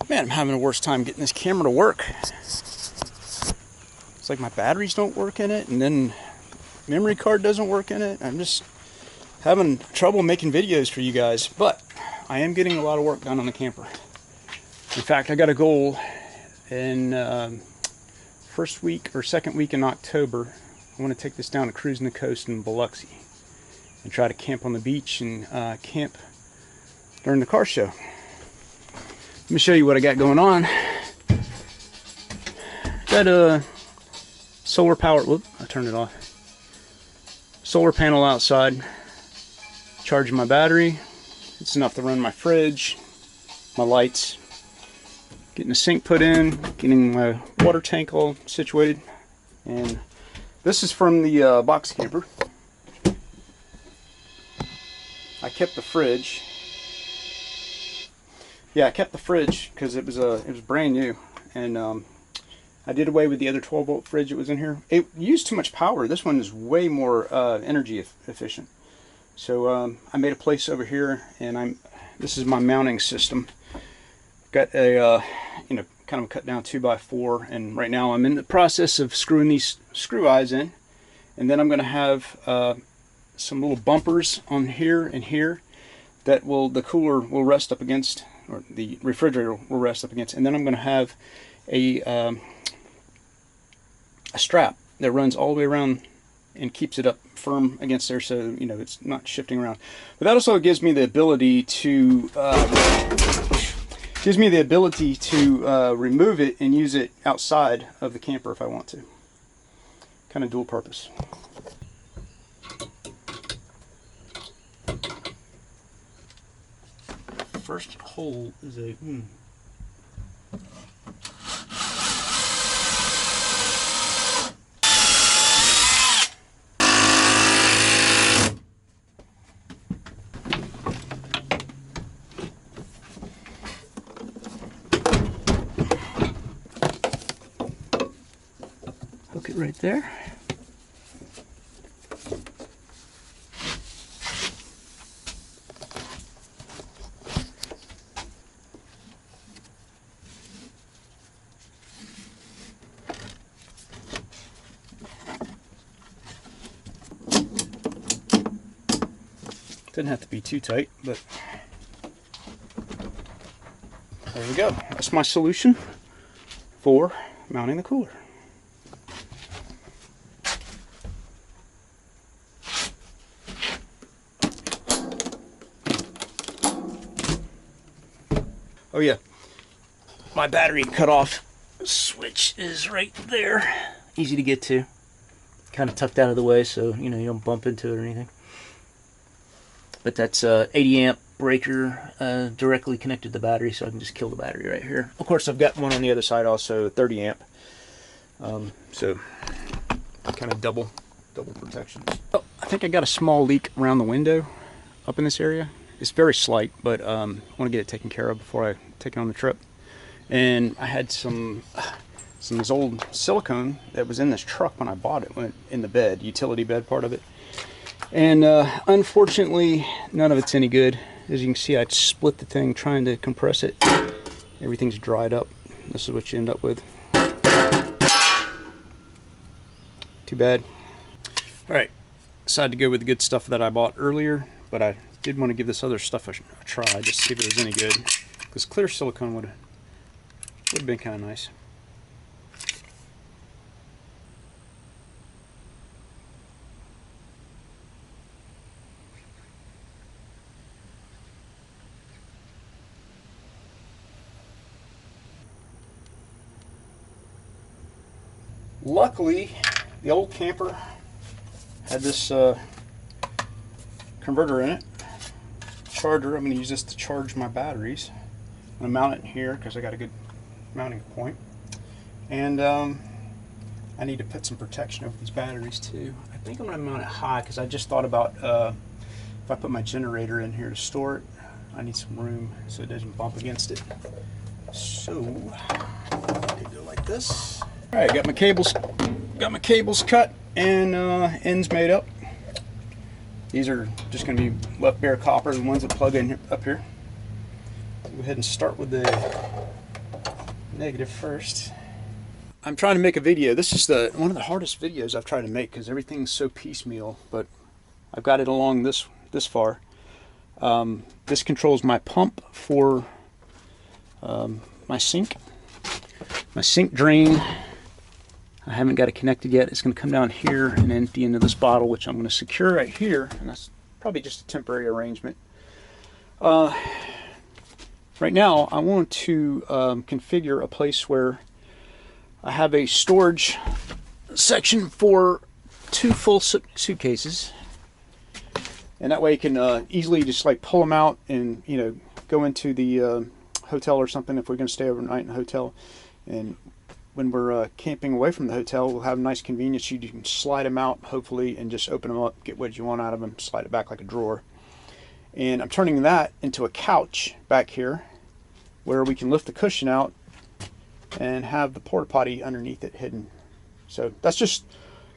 Man, I'm having a worse time getting this camera to work. It's like my batteries don't work in it, and then memory card doesn't work in it. I'm just having trouble making videos for you guys, but I am getting a lot of work done on the camper. In fact, I got a goal in first week or second week in October. I want to take this down to Cruising the Coast in Biloxi and try to camp on the beach and camp during the car show. Let me show you what I got going on. Got a solar power, whoop, I turned it off. Solar panel outside, charging my battery. It's enough to run my fridge, my lights, getting a sink put in, getting my water tank all situated. And this is from the box camper. I kept the fridge. Yeah, I kept the fridge because it was brand new, and I did away with the other 12-volt fridge that was in here. It used too much power. This one is way more energy efficient. So I made a place over here, and this is my mounting system. Got a kind of a cut down 2x4, and right now I'm in the process of screwing these screw eyes in, and then I'm going to have some little bumpers on here and here that the cooler will rest up against, or the refrigerator will rest up against, and then I'm going to have a strap that runs all the way around and keeps it up firm against there, so it's not shifting around. But that also gives me the ability to remove it and use it outside of the camper if I want to. Kind of dual purpose. First hole is a hook it right there. Doesn't have to be too tight, but there we go. That's my solution for mounting the cooler. Oh yeah, my battery cutoff switch is right there. Easy to get to. Kind of tucked out of the way so you don't bump into it or anything. But that's 80 amp breaker directly connected to the battery, so I can just kill the battery right here. Of course, I've got one on the other side also, 30 amp. So kind of double protection. Oh, I think I got a small leak around the window up in this area. It's very slight, but I want to get it taken care of before I take it on the trip. And I had some of this old silicone that was in this truck when I bought it, went in the bed, utility bed part of it. And unfortunately, none of it's any good. As you can see, I split the thing trying to compress it. Everything's dried up. This is what you end up with. Too bad. Alright, decided to go with the good stuff that I bought earlier, but I did want to give this other stuff a try, just to see if it was any good. Because clear silicone would have been kind of nice. Luckily, the old camper had this converter in it, charger. I'm going to use this to charge my batteries. I'm going to mount it in here because I got a good mounting point. And I need to put some protection over these batteries too. I think I'm going to mount it high because I just thought about if I put my generator in here to store it, I need some room so it doesn't bump against it. So, I go like this. Alright, got my cables cut and ends made up. These are just going to be left bare copper, the ones that plug in up here. Go ahead and start with the negative first. I'm trying to make a video. This is one of the hardest videos I've tried to make because everything's so piecemeal, but I've got it along this far. This controls my pump for my sink drain. I haven't got it connected yet. It's going to come down here and empty into this bottle, which I'm going to secure right here, and that's probably just a temporary arrangement. Right now I want to configure a place where I have a storage section for 2 full suitcases, and that way you can easily just like pull them out and, you know, go into the hotel or something if we're going to stay overnight in a hotel. And when we're camping away from the hotel, we'll have a nice convenience. You can slide them out, hopefully, and just open them up, get what you want out of them, slide it back like a drawer. And I'm turning that into a couch back here where we can lift the cushion out and have the porta potty underneath it hidden. So that's just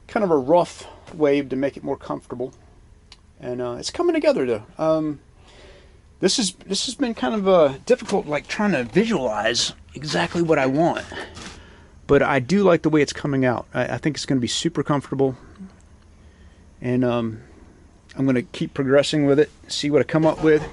kind of a rough way to make it more comfortable. And it's coming together though. This has been kind of difficult, like trying to visualize exactly what I want. But I do like the way it's coming out. I think it's going to be super comfortable. And I'm going to keep progressing with it, see what I come up with.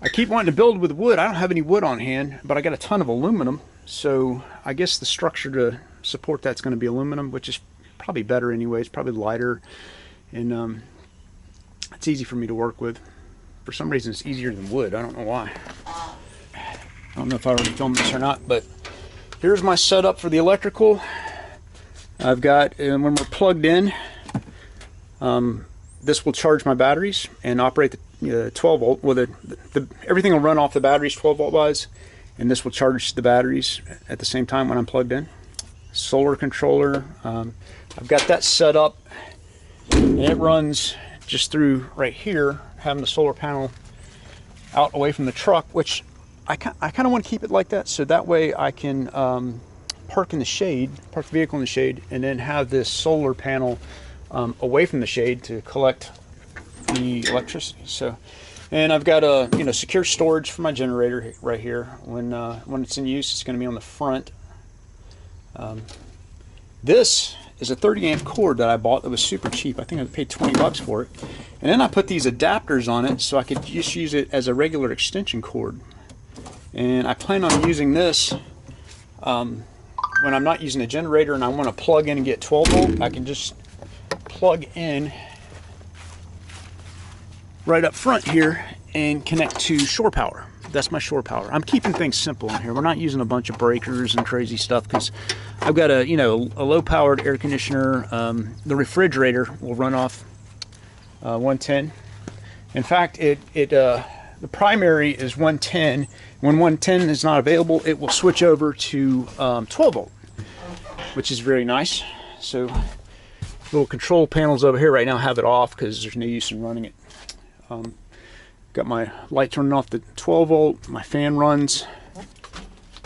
I keep wanting to build with wood. I don't have any wood on hand, but I got a ton of aluminum. So I guess the structure to support that's going to be aluminum, which is probably better anyway. It's probably lighter. And it's easy for me to work with. For some reason, it's easier than wood. I don't know why. I don't know if I already filmed this or not, but here's my setup for the electrical. I've got, when we're plugged in, this will charge my batteries and operate the 12 volt. Well, everything will run off the batteries 12 volt wise, and this will charge the batteries at the same time when I'm plugged in. Solar controller. I've got that set up, and it runs just through right here, having the solar panel out away from the truck, which I kind of want to keep it like that, so that way I can park in the shade, park the vehicle in the shade, and then have this solar panel away from the shade to collect the electricity. So, and I've got a secure storage for my generator right here. When it's in use, it's going to be on the front. This is a 30 amp cord that I bought that was super cheap. I think I paid 20 bucks for it. And then I put these adapters on it so I could just use it as a regular extension cord. And I plan on using this when I'm not using a generator and I want to plug in and get 12 volt. I can just plug in right up front here and connect to shore power. That's my shore power. I'm keeping things simple in here. We're not using a bunch of breakers and crazy stuff because I've got a low powered air conditioner. The refrigerator will run off 110. In fact, the primary is 110. When 110 is not available, it will switch over to 12 volt, which is very nice. So little control panels over here right now have it off because there's no use in running it. Got my lights running off the 12 volt. My fan runs.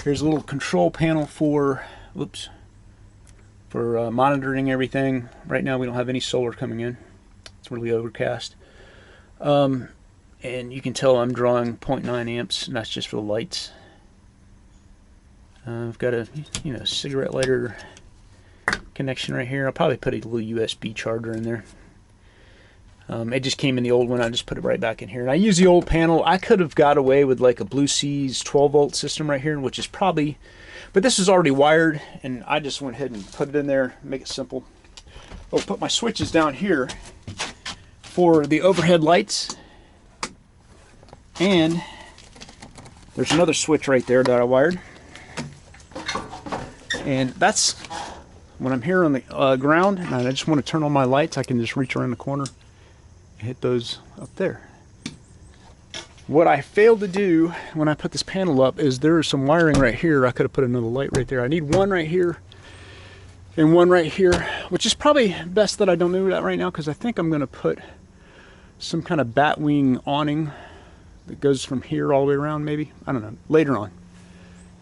Here's a little control panel for monitoring everything. Right now we don't have any solar coming in. It's really overcast. And you can tell I'm drawing 0.9 amps, and that's just for the lights. I've got a cigarette lighter connection right here. I'll probably put a little USB charger in there. It just came in the old one. I just put it right back in here. And I use the old panel. I could have got away with like a Blue Seas 12 volt system right here, which is probably, but this is already wired, and I just went ahead and put it in there, make it simple. I'll put my switches down here for the overhead lights, and there's another switch right there that I wired. And that's when I'm here on the ground and I just want to turn on my lights, I can just reach around the corner and hit those up there. What I failed to do when I put this panel up is there is some wiring right here. I could have put another light right there. I need one right here and one right here, which is probably best that I don't do that right now, because I think I'm going to put some kind of bat wing awning that goes from here all the way around, maybe. I don't know. Later on.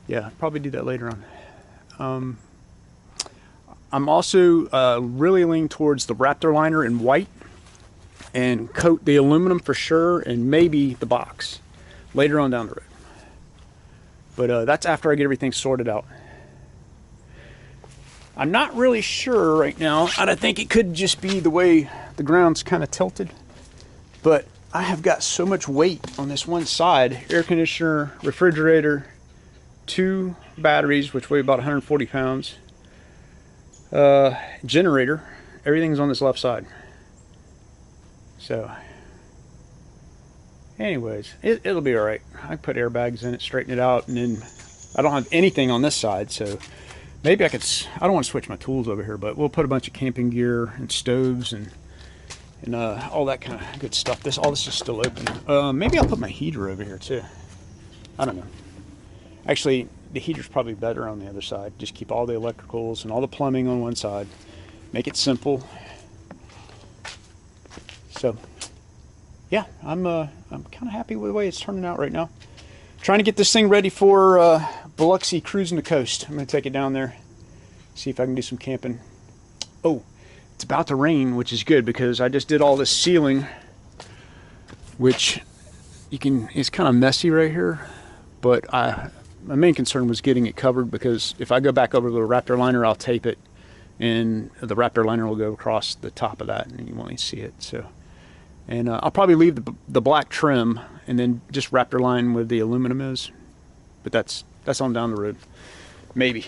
Yeah, probably do that later on. I'm also really leaning towards the Raptor liner in white and coat the aluminum for sure, and maybe the box later on down the But that's after I get everything sorted out. I'm not really sure right now, and I think it could just be the way the ground's kind of tilted, but I have got so much weight on this one side. Air conditioner, refrigerator, 2 batteries, which weigh about 140 pounds, generator, everything's on this left side. So anyways, it'll be all right. I put airbags in it, straighten it out, and then I don't have anything on this side, so maybe I don't want to switch my tools over here, but we'll put a bunch of camping gear and stoves and all that kind of good stuff. All this is still open. Maybe I'll put my heater over here too. I don't know. Actually, the heater's probably better on the other side. Just keep all the electricals and all the plumbing on one side. Make it simple. So yeah, I'm kind of happy with the way it's turning out right now. Trying to get this thing ready for Biloxi cruising the coast. I'm going to take it down there, see if I can do some camping. Oh, it's about to rain, which is good because I just did all this sealing, which it's kind of messy right here, but my main concern was getting it covered, because if I go back over the Raptor liner, I'll tape it, and the Raptor liner will go across the top of that, and you won't even see it. So. And I'll probably leave the black trim and then just Raptor line where the aluminum is. But that's on down the road. Maybe.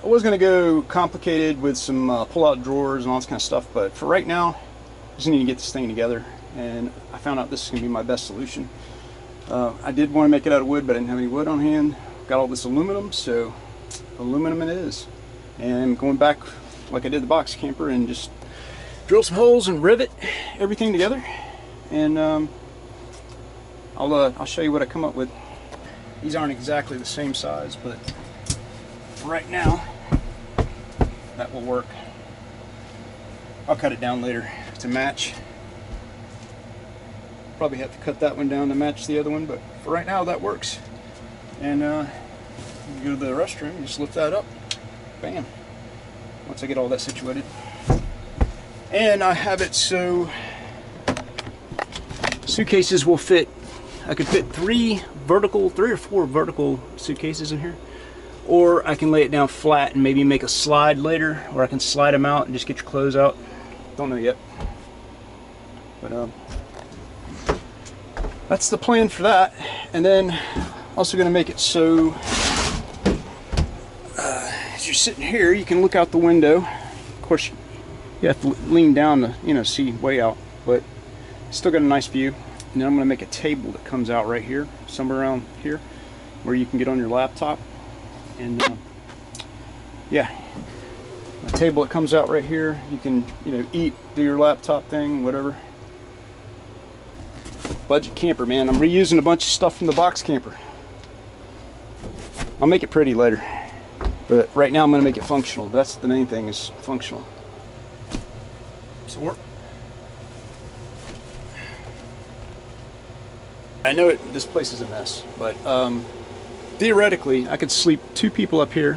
I was going to go complicated with some pull-out drawers and all this kind of stuff, but for right now, I just need to get this thing together. And I found out this is going to be my best solution. I did want to make it out of wood, but I didn't have any wood on hand. Got all this aluminum, so aluminum it is. And I'm going back like I did the box camper and just drill some holes and rivet everything together. And I'll show you what I come up with. These aren't exactly the same size, but right now that will work. I'll cut it down later to match. Probably have to cut that one down to match the other one, but for right now that works. And you go to the restroom and just lift that up. Bam. Once I get all that situated. And I have it so suitcases will fit. I could fit 3 or 4 vertical suitcases in here. Or I can lay it down flat and maybe make a slide later, or I can slide them out and just get your clothes out. Don't know yet. But that's the plan for that. And then also going to make it so as you're sitting here, you can look out the window. Of course, you have to lean down to see way out, but still got a nice view. And then I'm going to make a table that comes out right here, somewhere around here, where you can get on your laptop. And yeah, a table that comes out right here. You can eat, do your laptop thing, whatever. Budget camper, man. I'm reusing a bunch of stuff from the box camper. I'll make it pretty later, but right now I'm going to make it functional. That's the main thing, is functional. So I know this place is a mess, but theoretically I could sleep 2 people up here,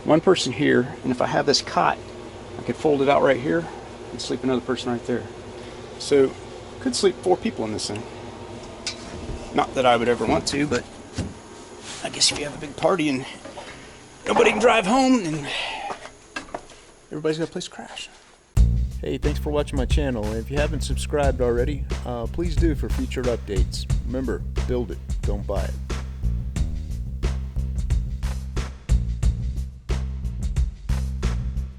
1 person here, and if I have this cot, I could fold it out right here and sleep another person right there. So I could sleep 4 people in this thing. Not that I would ever want to, but I guess if you have a big party and nobody can drive home, then everybody's got a place to crash. Hey, thanks for watching my channel. And if you haven't subscribed already, please do for future updates. Remember, build it, don't buy it.